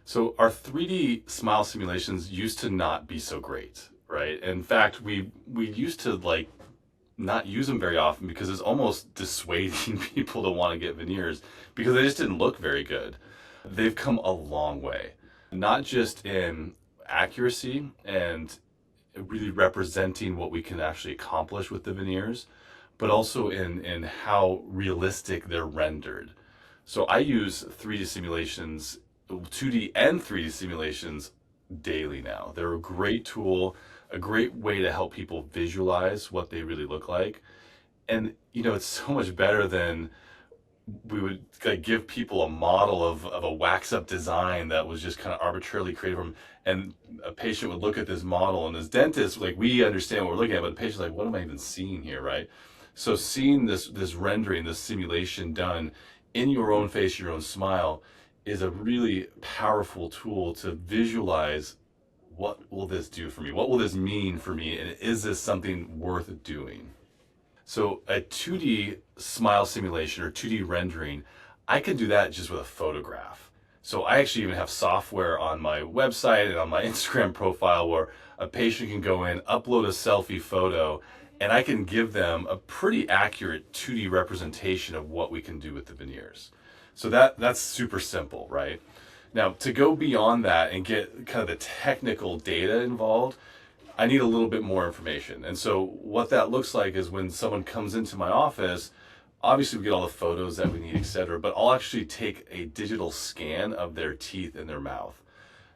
So our 3D smile simulations used to not be so great, right? In fact, we used to like not use them very often because it's almost dissuading people to want to get veneers because they just didn't look very good. They've come a long way, not just in accuracy and really representing what we can actually accomplish with the veneers, but also in how realistic they're rendered. So I use 3D simulations, 2D and 3D simulations daily now. They're a great tool, a great way to help people visualize what they really look like. And it's so much better than we would like give people a model of a wax up design that was just kind of arbitrarily created from, and a patient would look at this model, and as dentists, like, we understand what we're looking at, but the patient's like, what am I even seeing here, right? So seeing this rendering, this simulation done in your own face, your own smile, is a really powerful tool to visualize what will this do for me? What will this mean for me? And is this something worth doing? So a 2D smile simulation or 2D rendering, I can do that just with a photograph. So I actually even have software on my website and on my Instagram profile where a patient can go in, upload a selfie photo, and I can give them a pretty accurate 2D representation of what we can do with the veneers. So that's super simple, right? Now, to go beyond that and get kind of the technical data involved, I need a little bit more information. And so what that looks like is when someone comes into my office, obviously we get all the photos that we need, etc. But I'll actually take a digital scan of their teeth and their mouth.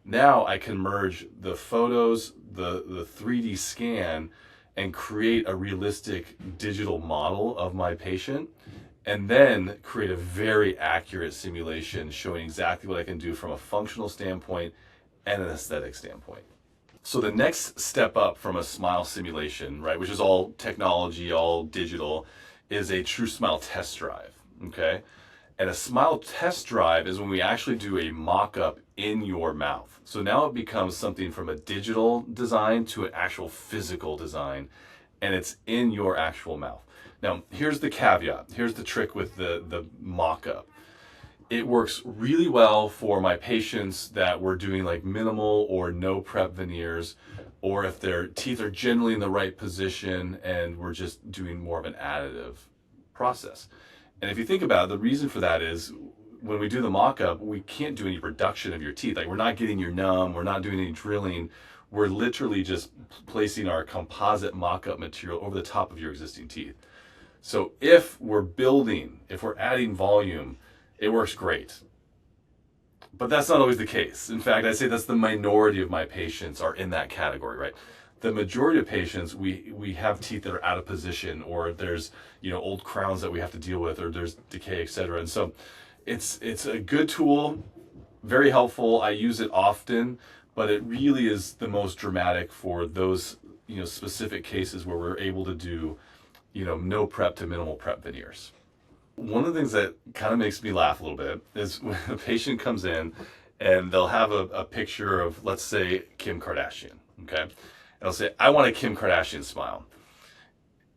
Now I can merge the photos, the 3D scan, and create a realistic digital model of my patient, and then create a very accurate simulation showing exactly what I can do from a functional standpoint and an aesthetic standpoint. So the next step up from a smile simulation, right, which is all technology, all digital, is a true smile test drive, okay? And a smile test drive is when we actually do a mock-up in your mouth. So now it becomes something from a digital design to an actual physical design, and it's in your actual mouth. Now, here's the caveat. Here's the trick with the mock-up. It works really well for my patients that we're doing like minimal or no prep veneers, or if their teeth are generally in the right position and we're just doing more of an additive process. And if you think about it, the reason for that is when we do the mock-up, we can't do any reduction of your teeth. Like, we're not getting your numb, we're not doing any drilling. We're literally just placing our composite mock-up material over the top of your existing teeth. So if we're adding volume, it works great. But that's not always the case. In fact, I'd say that's the minority of my patients are in that category, right? The majority of patients, we have teeth that are out of position, or there's old crowns that we have to deal with, or there's decay, etc. And so it's a good tool, very helpful. I use it often, but it really is the most dramatic for those specific cases where we're able to do no prep to minimal prep veneers. One of the things that kind of makes me laugh a little bit is when a patient comes in and they'll have a picture of, let's say, Kim Kardashian, okay? And I'll say, I want a Kim Kardashian smile.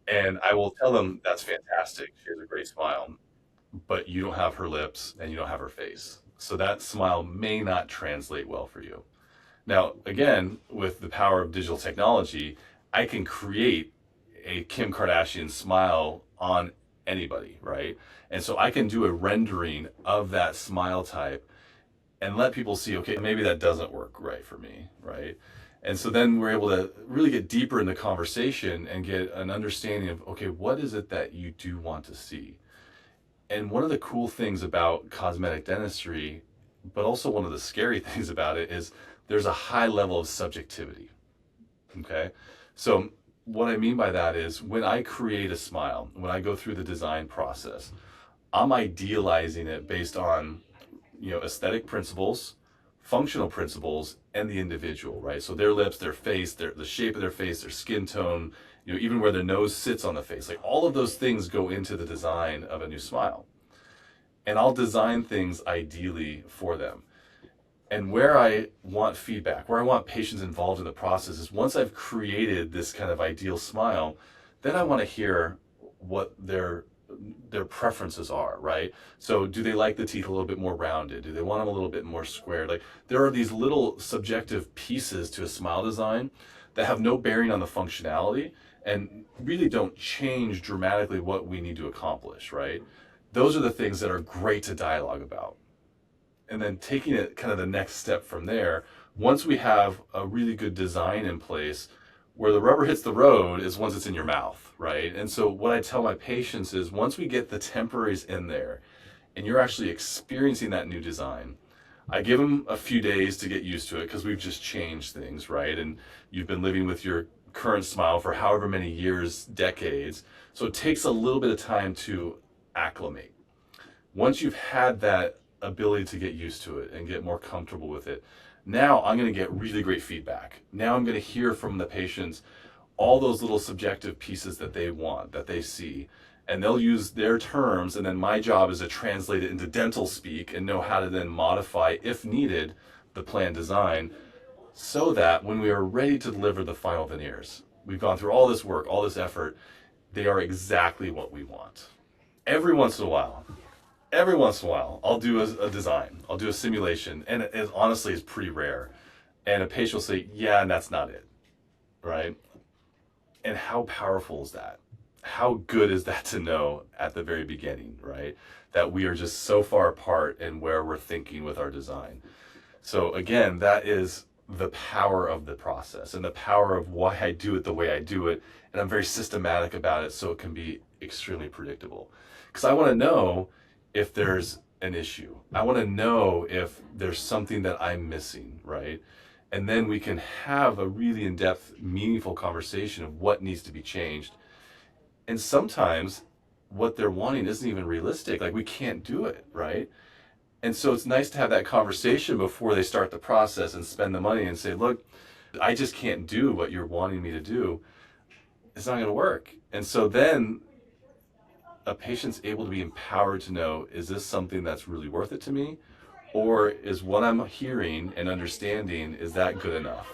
And I will tell them, that's fantastic. She has a great smile, but you don't have her lips and you don't have her face. So that smile may not translate well for you. Now, again, with the power of digital technology, I can create a Kim Kardashian smile on anybody, right? And so I can do a rendering of that smile type and let people see, okay, maybe that doesn't work right for me, right? And so then we're able to really get deeper in the conversation and get an understanding of, okay, what is it that you do want to see? And one of the cool things about cosmetic dentistry, but also one of the scary things about it, is there's a high level of subjectivity, okay? So what I mean by that is when I create a smile, when I go through the design process, I'm idealizing it based on, aesthetic principles, functional principles, and the individual, right? So their lips, their face, the shape of their face, their skin tone, even where their nose sits on the face, like all of those things go into the design of a new smile. And I'll design things ideally for them. And where I want feedback, where I want patients involved in the process is once I've created this kind of ideal smile, then I want to hear what their their preferences are, right? So do they like the teeth a little bit more rounded? Do they want them a little bit more squared? Like, there are these little subjective pieces to a smile design that have no bearing on the functionality and really don't change dramatically what we need to accomplish, right? Those are the things that are great to dialogue about. And then taking it kind of the next step from there, once we have a really good design in place, where the rubber hits the road is once it's in your mouth, right? And so what I tell my patients is once we get the temporaries in there and you're actually experiencing that new design, I give them a few days to get used to it because we've just changed things, right? And you've been living with your current smile for however many years, decades. So it takes a little bit of time to acclimate. Once you've had that ability to get used to it and get more comfortable with it, now I'm going to get really great feedback. Now I'm going to hear from the patients all those little subjective pieces that they want, that they see, and they'll use their terms, and then my job is to translate it into dental speak and know how to then modify, if needed, the plan design so that when we are ready to deliver the final veneers, we've gone through all this work, all this effort, they are exactly what we want. Every once in a while, I'll do a design, I'll do a simulation, and it honestly is pretty rare. And a patient will say, yeah, and that's not it, right? And how powerful is that? How good is that to know at the very beginning, right? That we are just so far apart in where we're thinking with our design. So again, that is the power of the process and the power of why I do it the way I do it. And I'm very systematic about it so it can be extremely predictable. Because I want to know if there's an issue. I want to know if there's something that I'm missing, right? And then we can have a really in-depth, meaningful conversation of what needs to be changed. And sometimes what they're wanting isn't even realistic. Like, we can't do it, right? And so it's nice to have that conversation before they start the process and spend the money and say, look, I just can't do what you're wanting me to do. It's not going to work. And so then a patient's able to be empowered to know, is this something that's really worth it to me? Or is what I'm hearing and understanding, is that good enough?